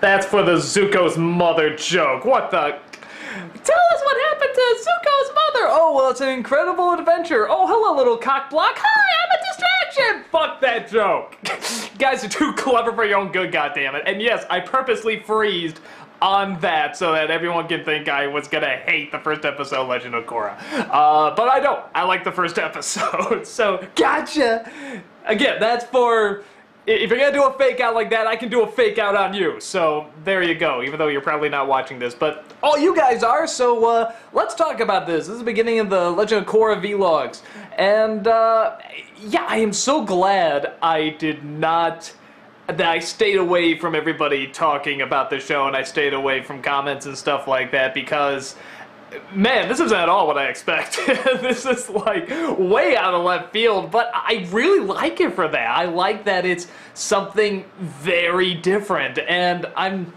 That's for the Zuko's mother joke. What the? Tell us what happened to Zuko's mother! Oh, well, it's an incredible adventure. Oh, hello, little cock block. Hi, I'm a distraction! Fuck that joke. You guys are too clever for your own good, goddammit. And yes, I purposely freezed on that so that everyone can think I was gonna hate the first episode, Legend of Korra. But I don't. I like the first episode. So, gotcha! Again, that's for... If you're gonna do a fake out like that, I can do a fake out on you. So, there you go, even though you're probably not watching this. But all you guys are, so let's talk about this. This is the beginning of the Legend of Korra vlogs. And, yeah, I am so glad that I stayed away from everybody talking about the show, and I stayed away from comments and stuff like that, because... man, this isn't at all what I expected. This is like way out of left field, but I really like it for that. I like that it's something very different, and I'm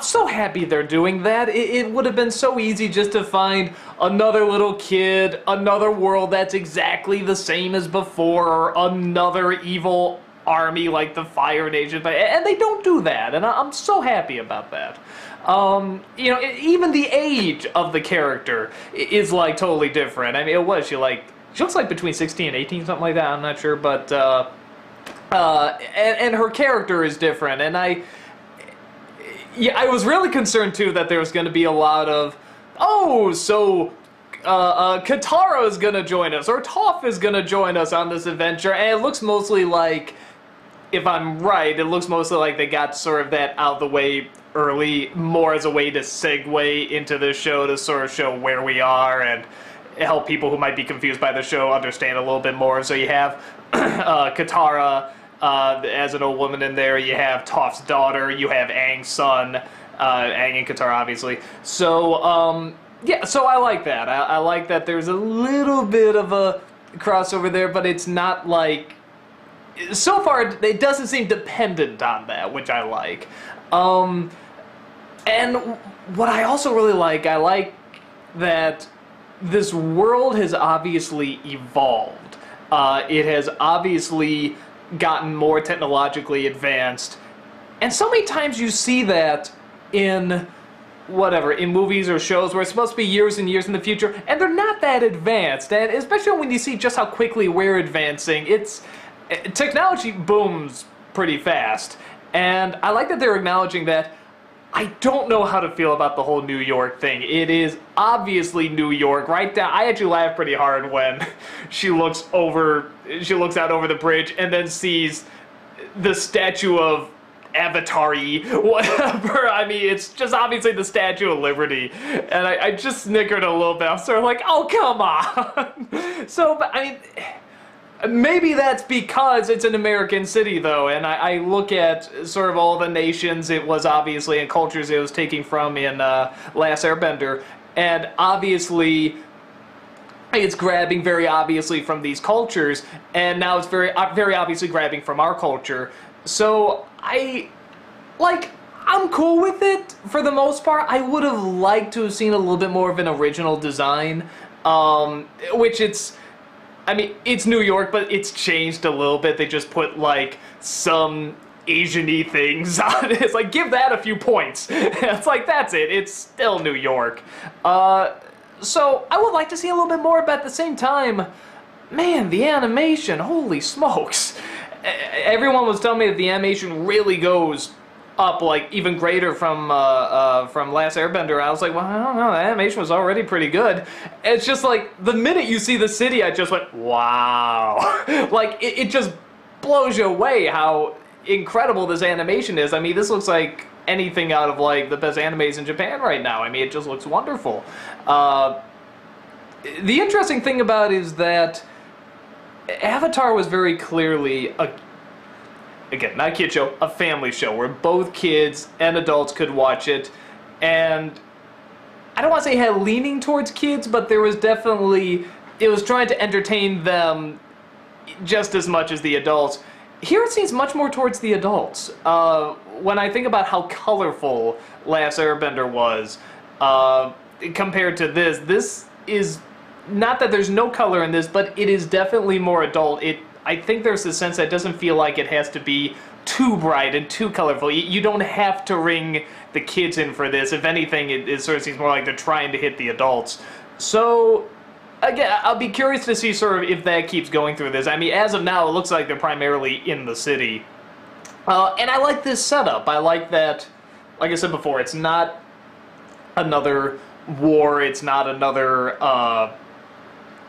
so happy they're doing that. It would have been so easy just to find another little kid, another world that's exactly the same as before, or another evil army like the Fire Nation, and they don't do that, and I'm so happy about that. You know, even the age of the character is like totally different. I mean, she looks like between 16 and 18, something like that, I'm not sure, but, and her character is different, and I was really concerned too that there was going to be a lot of, oh, so, Katara is gonna join us, or Toph is gonna join us on this adventure, and it looks mostly like, if I'm right, it looks mostly like they got sort of that out of the way early, more as a way to segue into the show to sort of show where we are and help people who might be confused by the show understand a little bit more. So you have Katara as an old woman in there, you have Toph's daughter, you have Aang's son, Aang and Katara obviously. So, yeah, so I like that. I like that there's a little bit of a crossover there, but it's not like... so far, it doesn't seem dependent on that, which I like. And what I also really like, I like that this world has obviously evolved. It has obviously gotten more technologically advanced. And so many times you see that in... whatever, in movies or shows where it's supposed to be years and years in the future, and they're not that advanced, and especially when you see just how quickly we're advancing, technology booms pretty fast, and I like that they're acknowledging that. I don't know how to feel about the whole New York thing. It is obviously New York, right down. I actually laugh pretty hard when she looks out over the bridge and then sees the statue of Avatar-y, whatever. I mean, it's just obviously the Statue of Liberty, and I just snickered a little bit. I was sort of like, oh, come on. So, but, I mean, maybe that's because it's an American city, though, and I look at sort of all the nations it was obviously, and cultures it was taking from in Last Airbender, and obviously it's grabbing very obviously from these cultures, and now it's very obviously grabbing from our culture. So I'm cool with it for the most part. I would have liked to have seen a little bit more of an original design, which I mean, it's New York, but it's changed a little bit. They just put, like, some Asian-y things on it. It's like, give that a few points. It's like, that's it. It's still New York. So, I would like to see a little bit more, but at the same time, man, the animation, holy smokes. Everyone was telling me that the animation really goes up, like, even greater from Last Airbender. I was like, well, I don't know, the animation was already pretty good. It's just like, the minute you see the city, I just went, wow. Like, it just blows you away how incredible this animation is. I mean, this looks like anything out of, like, the best animes in Japan right now. I mean, it just looks wonderful. The interesting thing about it is that Avatar was very clearly again, not a kid show, a family show where both kids and adults could watch it, and I don't want to say it had leaning towards kids, but there was definitely, it was trying to entertain them just as much as the adults. Here it seems much more towards the adults. When I think about how colorful Last Airbender was compared to this is not that there's no color in this, but it is definitely more adult. I think there's a sense that it doesn't feel like it has to be too bright and too colorful. You don't have to ring the kids in for this. If anything, it sort of seems more like they're trying to hit the adults. So, again, I'll be curious to see sort of if that keeps going through this. I mean, as of now, it looks like they're primarily in the city. And I like this setup. I like that, like I said before, it's not another war, it's not another,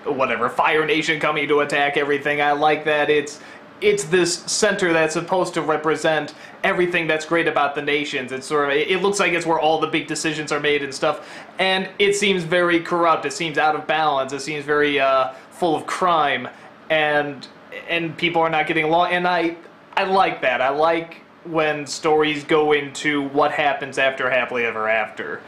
whatever, Fire Nation coming to attack everything. I like that it's this center that's supposed to represent everything that's great about the nations. It's sort of, it looks like it's where all the big decisions are made and stuff, and it seems very corrupt, it seems out of balance, it seems very full of crime, and people are not getting along, and I like that. I like when stories go into what happens after Happily Ever After.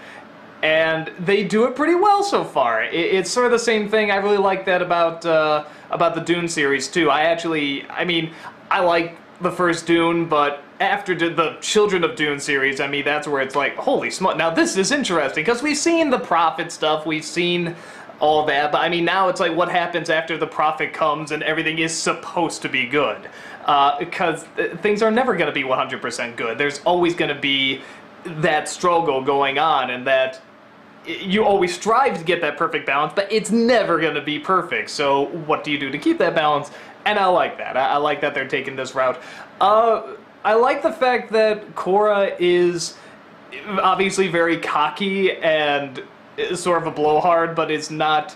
And they do it pretty well so far. It's sort of the same thing. I really like that about the Dune series too. I mean, I like the first Dune, but after the Children of Dune series, I mean, that's where it's like, holy smoke, now this is interesting, because we've seen the Prophet stuff, we've seen all that, but I mean, now it's like, what happens after the Prophet comes and everything is supposed to be good? Because things are never going to be 100% good. There's always going to be that struggle going on, and that you always strive to get that perfect balance, but it's never going to be perfect. So what do you do to keep that balance? And I like that. I like that they're taking this route. I like the fact that Korra is obviously very cocky and sort of a blowhard, but is not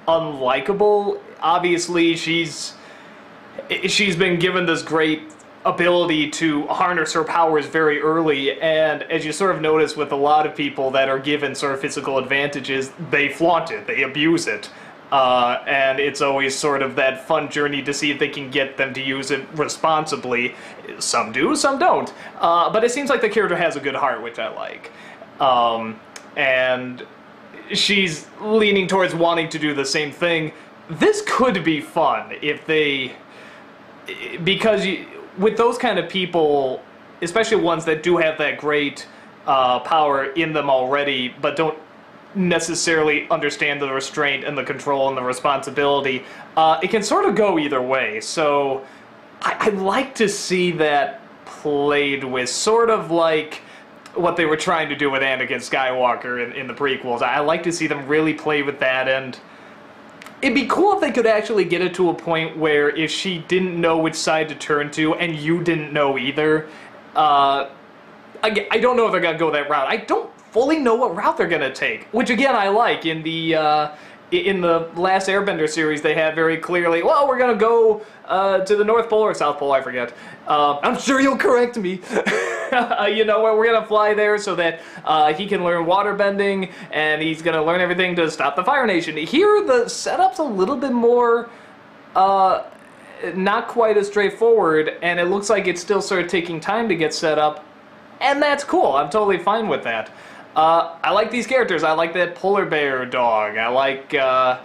unlikable. Obviously, she's been given this great ability to harness her powers very early, and as you sort of notice with a lot of people that are given sort of physical advantages, they flaunt it, they abuse it, and it's always sort of that fun journey to see if they can get them to use it responsibly. Some do, some don't, but it seems like the character has a good heart, which I like, and she's leaning towards wanting to do the same thing. This could be fun if they, because with those kind of people, especially ones that do have that great power in them already, but don't necessarily understand the restraint and the control and the responsibility, it can sort of go either way. So I'd like to see that played with, sort of like what they were trying to do with Anakin Skywalker in the prequels. I like to see them really play with that, and it'd be cool if they could actually get it to a point where if she didn't know which side to turn to, and you didn't know either, I don't know if they're going to go that route. I don't fully know what route they're going to take, which again I like. In the last Airbender series, they had very clearly, well, we're going to go to the North Pole or South Pole, I forget. I'm sure you'll correct me. You know, we're going to fly there so that he can learn waterbending, and he's going to learn everything to stop the Fire Nation. Here, the setup's a little bit more, not quite as straightforward, and it looks like it's still sort of taking time to get set up, and that's cool. I'm totally fine with that. I like these characters. I like that polar bear dog. I like, oh,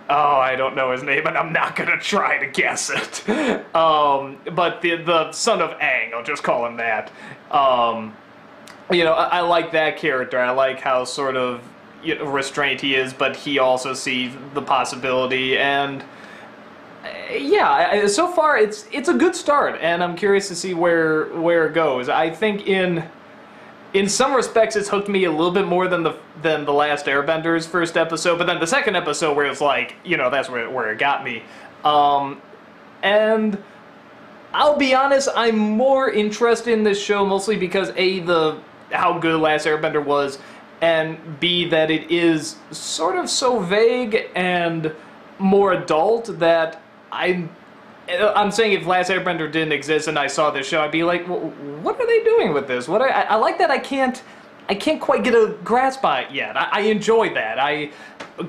I don't know his name, and I'm not gonna try to guess it. But the son of Aang, I'll just call him that. You know, I like that character. I like how sort of, you know, restrained he is, but he also sees the possibility, and yeah, so far it's a good start, and I'm curious to see where it goes. I think in some respects, it's hooked me a little bit more than the last Airbender's first episode, but then the second episode where it's like, you know, that's where it got me. And I'll be honest, I'm more interested in this show mostly because A, how good Last Airbender was, and B, that it is sort of so vague and more adult that I'm saying if Last Airbender didn't exist and I saw this show, I'd be like, well, what are they doing with this? I like that I can't quite get a grasp on it yet. I enjoy that.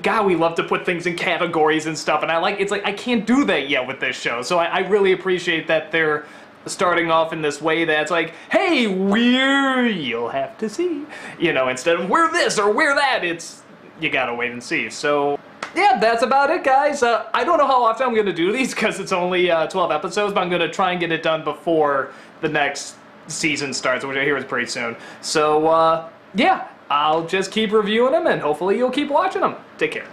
God, we love to put things in categories and stuff, and it's like I can't do that yet with this show. So I really appreciate that they're starting off in this way that's like, hey, you'll have to see. You know, instead of we're this or we're that, it's, you gotta wait and see. So yeah, that's about it, guys. I don't know how often I'm going to do these because it's only 12 episodes, but I'm going to try and get it done before the next season starts, which I hear is pretty soon. So, yeah, I'll just keep reviewing them, and hopefully you'll keep watching them. Take care.